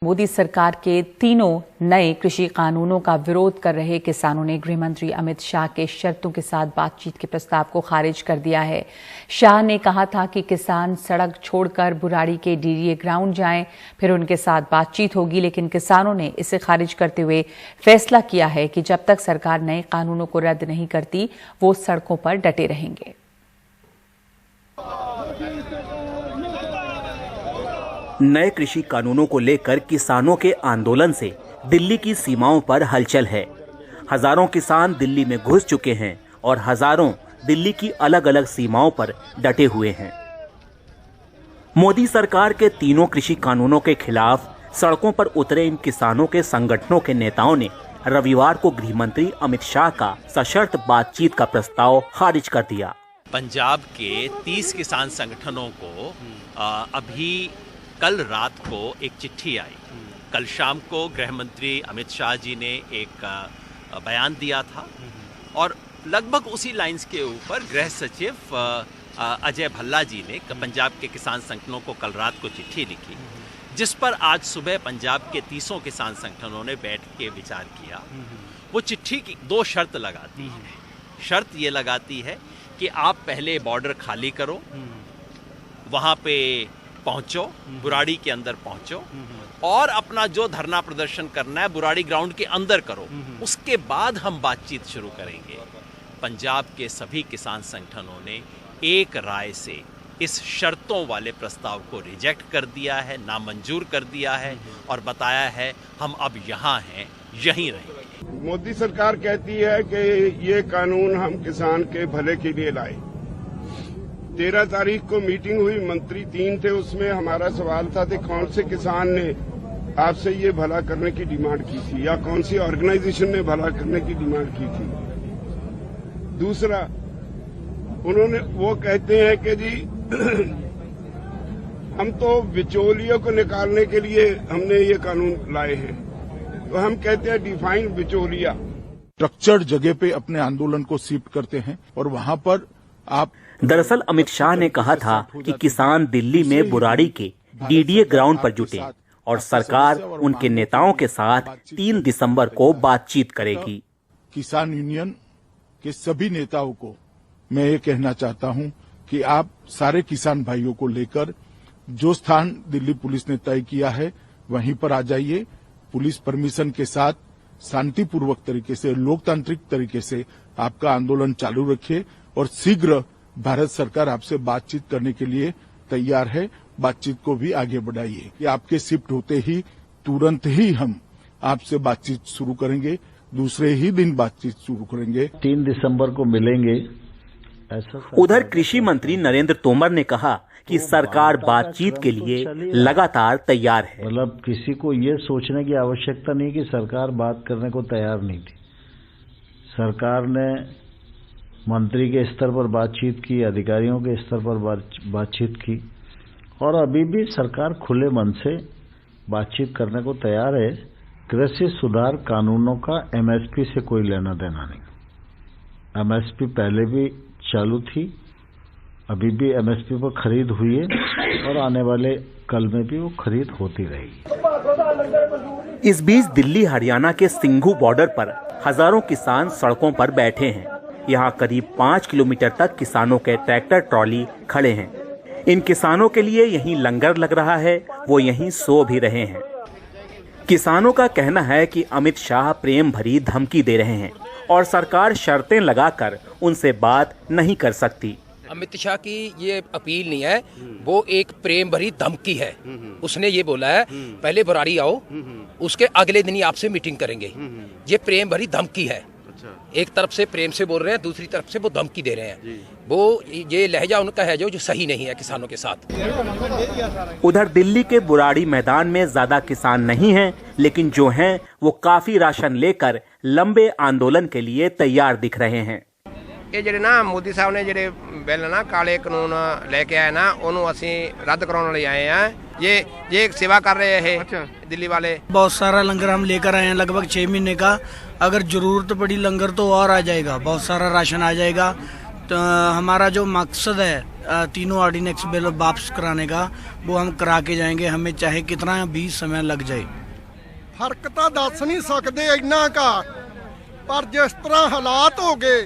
मोदी सरकार के तीनों नए कृषि कानूनों का विरोध कर रहे किसानों ने गृह मंत्री अमित शाह के शर्तों के साथ बातचीत के प्रस्ताव को खारिज कर दिया है। शाह ने कहा था कि किसान सड़क छोड़कर बुराड़ी के डीडीए ग्राउंड जाएं, फिर उनके साथ बातचीत होगी, लेकिन किसानों ने इसे खारिज करते हुए फैसला किया है कि जब तक सरकार नए कानूनों को रद्द नहीं करती, वो सड़कों पर डटे रहेंगे। नए कृषि कानूनों को लेकर किसानों के आंदोलन से दिल्ली की सीमाओं पर हलचल है। हजारों किसान दिल्ली में घुस चुके हैं और हजारों दिल्ली की अलग अलग सीमाओं पर डटे हुए हैं। मोदी सरकार के तीनों कृषि कानूनों के खिलाफ सड़कों पर उतरे इन किसानों के संगठनों के नेताओं ने रविवार को गृह मंत्री अमित शाह का सशर्त बातचीत का प्रस्ताव खारिज कर दिया। पंजाब के 30 किसान संगठनों को अभी कल रात को एक चिट्ठी आई। कल शाम को गृह मंत्री अमित शाह जी ने एक बयान दिया था और लगभग उसी लाइंस के ऊपर गृह सचिव अजय भल्ला जी ने पंजाब के किसान संगठनों को कल रात को चिट्ठी लिखी, जिस पर आज सुबह पंजाब के 30 किसान संगठनों ने बैठ के विचार किया। वो चिट्ठी की 2 शर्त लगाती है। शर्त ये लगाती है कि आप पहले बॉर्डर खाली करो, वहाँ पे पहुंचो, बुराड़ी के अंदर पहुंचो और अपना जो धरना प्रदर्शन करना है बुराड़ी ग्राउंड के अंदर करो, उसके बाद हम बातचीत शुरू करेंगे। पंजाब के सभी किसान संगठनों ने एक राय से इस शर्तों वाले प्रस्ताव को रिजेक्ट कर दिया है, नामंजूर कर दिया है और बताया है हम अब यहाँ हैं, यहीं रहेंगे। मोदी सरकार कहती है कि ये कानून हम किसान के भले के लिए लाए। 13 तारीख को मीटिंग हुई, मंत्री 3 थे, उसमें हमारा सवाल था कि कौन से किसान ने आपसे ये भला करने की डिमांड की थी या कौन सी ऑर्गेनाइजेशन ने भला करने की डिमांड की थी। दूसरा, वो कहते हैं कि जी हम तो बिचौलियों को निकालने के लिए हमने ये कानून लाए हैं, तो हम कहते हैं डिफाइन बिचौलिया। स्ट्रक्चर्ड जगह पे अपने आंदोलन को शिफ्ट करते हैं और वहां पर आप दरअसल अमित शाह ने कहा था कि किसान दिल्ली में बुराड़ी के डीडीए ग्राउंड पर जुटे और सरकार उनके नेताओं के साथ 3 दिसंबर को बातचीत करेगी। किसान यूनियन के सभी नेताओं को मैं ये कहना चाहता हूं कि आप सारे किसान भाइयों को लेकर जो स्थान दिल्ली पुलिस ने तय किया है वहीं पर आ जाइए। पुलिस परमिशन के साथ शांतिपूर्वक तरीके से, लोकतांत्रिक तरीके से आपका आंदोलन चालू रखिए और शीघ्र भारत सरकार आपसे बातचीत करने के लिए तैयार है। बातचीत को भी आगे बढ़ाइए कि आपके शिफ्ट होते ही तुरंत ही हम आपसे बातचीत शुरू करेंगे, दूसरे ही दिन बातचीत शुरू करेंगे। 3 दिसंबर को मिलेंगे ऐसा। उधर कृषि मंत्री नरेंद्र तोमर ने कहा कि सरकार बातचीत के लिए लगातार तैयार है। मतलब किसी को ये सोचने की आवश्यकता नहीं कि सरकार बात करने को तैयार नहीं थी। सरकार ने मंत्री के स्तर पर बातचीत की, अधिकारियों के स्तर पर बातचीत की और अभी भी सरकार खुले मन से बातचीत करने को तैयार है। कृषि सुधार कानूनों का एमएसपी से कोई लेना देना नहीं। एमएसपी पहले भी चालू थी, अभी भी एमएसपी पर खरीद हुई है और आने वाले कल में भी वो खरीद होती रहेगी। इस बीच दिल्ली हरियाणा के सिंघू बॉर्डर पर हजारों किसान सड़कों पर बैठे हैं। यहाँ करीब 5 किलोमीटर तक किसानों के ट्रैक्टर ट्रॉली खड़े हैं। इन किसानों के लिए यहीं लंगर लग रहा है, वो यहीं सो भी रहे हैं। किसानों का कहना है कि अमित शाह प्रेम भरी धमकी दे रहे हैं और सरकार शर्तें लगाकर उनसे बात नहीं कर सकती। अमित शाह की ये अपील नहीं है, वो एक प्रेम भरी धमकी है। उसने ये बोला है पहले बुराड़ी आओ, उसके अगले दिन ही आपसे मीटिंग करेंगे। ये प्रेम भरी धमकी है। एक तरफ से प्रेम से बोल रहे हैं, दूसरी तरफ से वो धमकी दे रहे हैं। वो ये लहजा उनका है जो सही नहीं है किसानों के साथ। उधर दिल्ली के बुराड़ी मैदान में ज्यादा किसान नहीं हैं, लेकिन जो हैं वो काफी राशन लेकर लंबे आंदोलन के लिए तैयार दिख रहे हैं। ਇਹ ਜਿਹੜੇ ਨਾ ਮੋਦੀ ਸਾਹਿਬ ਨੇ ਜਿਹੜੇ ਬਿੱਲ ਨਾ ਕਾਲੇ ਕਾਨੂੰਨ ਲੈ ਕੇ ਆਏ ਨਾ, ਉਹਨੂੰ ਅਸੀਂ ਰੱਦ ਕਰਾਉਣ ਲਈ ਆਏ ਆ। ये एक सेवा कर रहे हैं दिल्ली वाले। बहुत सारा लंगर हम लेकर आए हैं, लगभग 6 महीने का। अगर जरूरत पड़ी लंगर तो और आ जाएगा, बहुत सारा राशन आ जाएगा। तो हमारा जो मकसद है तीनों ऑर्डिनेंस बिल वापस कराने का वो हम करा के जाएंगे, हमें चाहे कितना भी समय लग जाए। फर्क तो दस नहीं सकते इन्ना का, पर जिस तरह हालात हो गए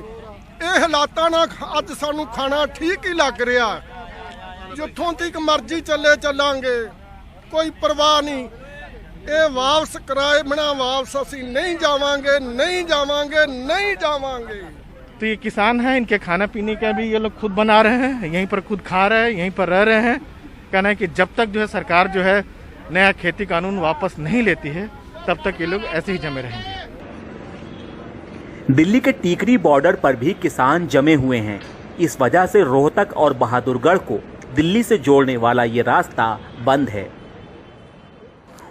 ये हालातां नाल अज सानू खाना ठीक ही लग रहा। जिथों तक मर्जी चले चलांगे, कोई परवाह नहीं। ये वापस कराए बिना वापस असी नहीं जावांगे, नहीं जावांगे, नहीं जावांगे। तो ये किसान हैं, इनके खाना पीने का भी ये लोग खुद बना रहे हैं, यहीं पर खुद खा रहे हैं, यहीं पर रह रहे हैं। कहना है कि जब तक जो है सरकार जो है नया खेती कानून वापस नहीं लेती है तब तक ये लोग ऐसे ही जमे रहेंगे। दिल्ली के टीकरी बॉर्डर पर भी किसान जमे हुए हैं। इस वजह से रोहतक और बहादुरगढ़ को दिल्ली से जोड़ने वाला ये रास्ता बंद है।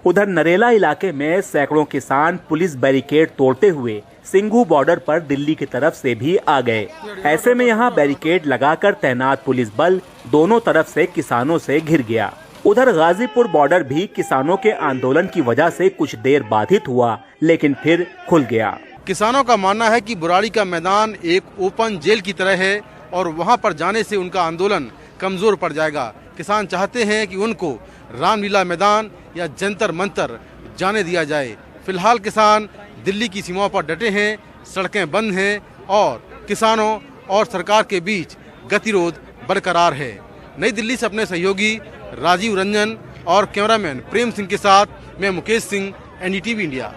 उधर नरेला इलाके में सैकड़ों किसान पुलिस बैरिकेड तोड़ते हुए सिंघू बॉर्डर पर दिल्ली की तरफ से भी आ गए। ऐसे में यहाँ बैरिकेड लगाकर तैनात पुलिस बल दोनों तरफ से किसानों से घिर गया। उधर गाजीपुर बॉर्डर भी किसानों के आंदोलन की वजह से कुछ देर बाधित हुआ, लेकिन फिर खुल गया। किसानों का मानना है कि बुराड़ी का मैदान एक ओपन जेल की तरह है और वहां पर जाने से उनका आंदोलन कमजोर पड़ जाएगा। किसान चाहते हैं कि उनको रामलीला मैदान या जंतर मंतर जाने दिया जाए। फिलहाल किसान दिल्ली की सीमाओं पर डटे हैं, सड़कें बंद हैं और किसानों और सरकार के बीच गतिरोध बरकरार है। नई दिल्ली से अपने सहयोगी राजीव रंजन और कैमरामैन प्रेम सिंह के साथ मैं मुकेश सिंह, NDTV इंडिया।